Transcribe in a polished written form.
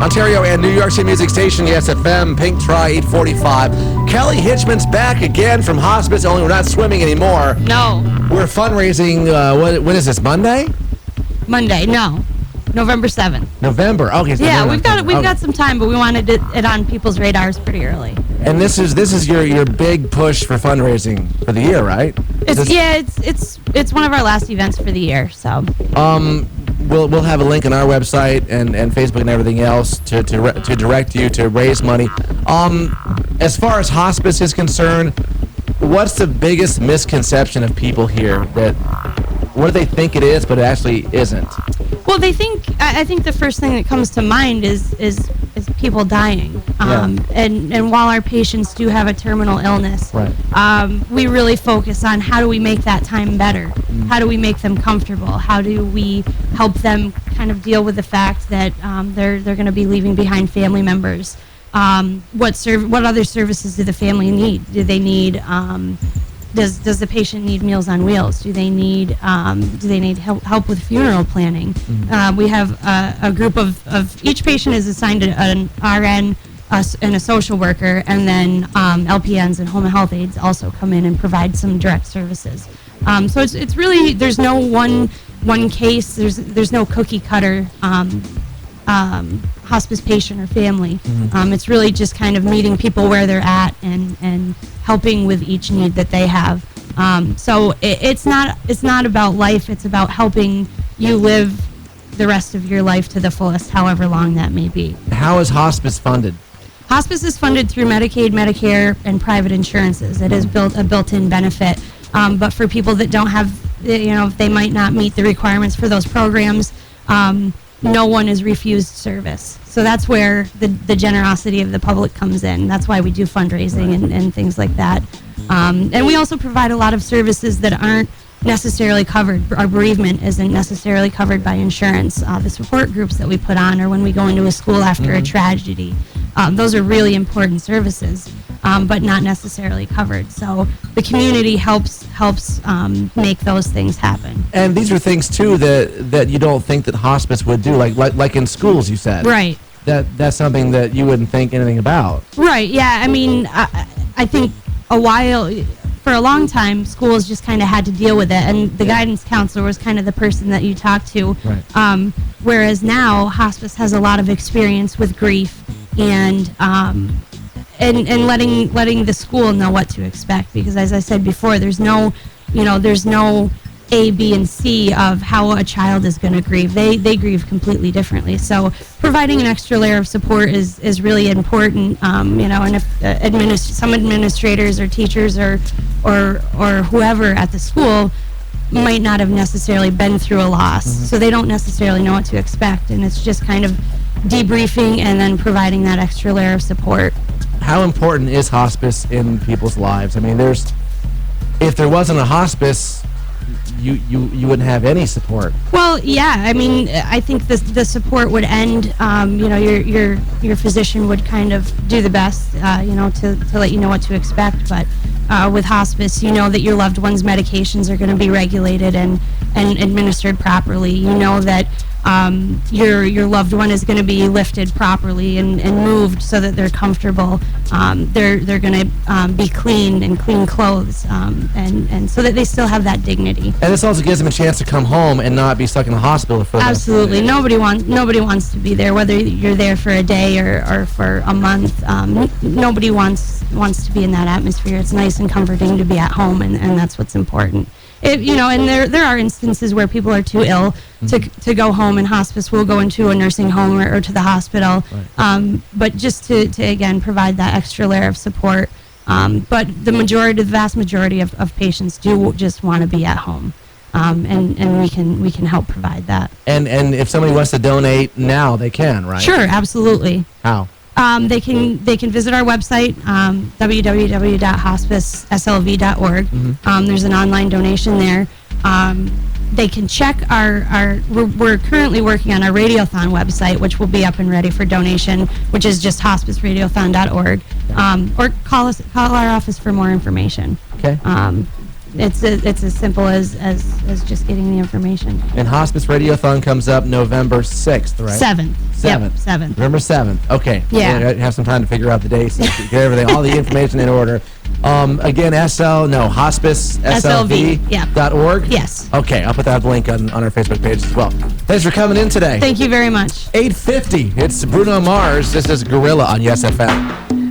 Ontario and New York City Music Station, Yes FM, Pink Try 845. Kelly Hitchman's back again from hospice, only we're not swimming anymore. No. We're fundraising, when is this, Monday? Monday, no. November 7th. November, okay. So yeah, we've got some time, but we wanted it on people's radars pretty early. And this is your big push for fundraising for the year, right? It's one of our last events for the year, so. We'll have a link on our website and Facebook and everything else to direct you to raise money. As far as hospice is concerned, what's the biggest misconception of people here what do they think it is, but it actually isn't? Well, I think the first thing that comes to mind is people dying. And while our patients do have a terminal illness, right. We really focus on how do we make that time better? How do we make them comfortable? How do we help them kind of deal with the fact that they're going to be leaving behind family members? What other services do the family need? Do they need does the patient need Meals on Wheels? Do they need help with funeral planning? We have a group of each patient is assigned an RN and a social worker, and then LPNs and home health aides also come in and provide some direct services. So it's really, there's no one case. There's no cookie cutter hospice patient or family. It's really just kind of meeting people where they're at and helping with each need that they have. So it's not about life. It's about helping you live the rest of your life to the fullest, however long that may be. How is hospice funded? Hospice is funded through Medicaid, Medicare, and private insurances. It is a built-in benefit. But for people that don't have, they might not meet the requirements for those programs, no one is refused service. So that's where the generosity of the public comes in. That's why we do fundraising and things like that. And we also provide a lot of services that aren't necessarily covered. Our bereavement isn't necessarily covered by insurance. The support groups that we put on, or when we go into a school after a tragedy, those are really important services, but not necessarily covered. So the community helps make those things happen. And these are things too that you don't think that hospice would do, like in schools, you said. Right. That's something that you wouldn't think anything about. Right. Yeah. I mean, I think for a long time, schools just kind of had to deal with it, and the guidance counselor was kind of the person that you talked to. Right. Whereas now, hospice has a lot of experience with grief and letting the school know what to expect, because as I said before, there's no A, B, and C of how a child is going to grieve. They grieve completely differently. So providing an extra layer of support is really important. And if some administrators or teachers or whoever at the school might not have necessarily been through a loss, so they don't necessarily know what to expect, and it's just kind of debriefing and then providing that extra layer of support. How important is hospice in people's lives? I mean, if there wasn't a hospice, you wouldn't have any support. Well, yeah. I mean, I think the support would end. Your physician would kind of do the best, to let you know what to expect. But with hospice, you know that your loved one's medications are going to be regulated and administered properly. You know that your loved one is going to be lifted properly and moved so that they're comfortable. They're going to be cleaned and clean clothes, and so that they still have that dignity. And this also gives them a chance to come home and not be stuck in the hospital for absolutely. Nobody wants to be there, whether you're there for a day or for a month. Nobody wants to be in that atmosphere. It's nice and comforting to be at home, and that's what's important. And there are instances where people are too ill to go home, and hospice will go into a nursing home or to the hospital. Right. But just to again provide that extra layer of support. But the vast majority of patients do just want to be at home, and we can help provide that. And if somebody wants to donate now, they can, right? Sure, absolutely. How? They can visit our website, www.hospiceslv.org. There's an online donation there. They can check we're currently working on our radiothon website, which will be up and ready for donation, which is just hospiceradiothon.org. Or call our office for more information. Okay. it's as simple as just getting the information. And Hospice Radiothon comes up November 6th, right? 7th. 7th. Yep, 7th. November 7th. Okay. Yeah. I have some time to figure out the dates and get everything, all the information in order. Again, Hospice, SLV, yeah. .org? Yes. Okay, I'll put that link on our Facebook page as well. Thanks for coming in today. Thank you very much. 8:50. It's Bruno Mars. This is Gorilla on Yes FM.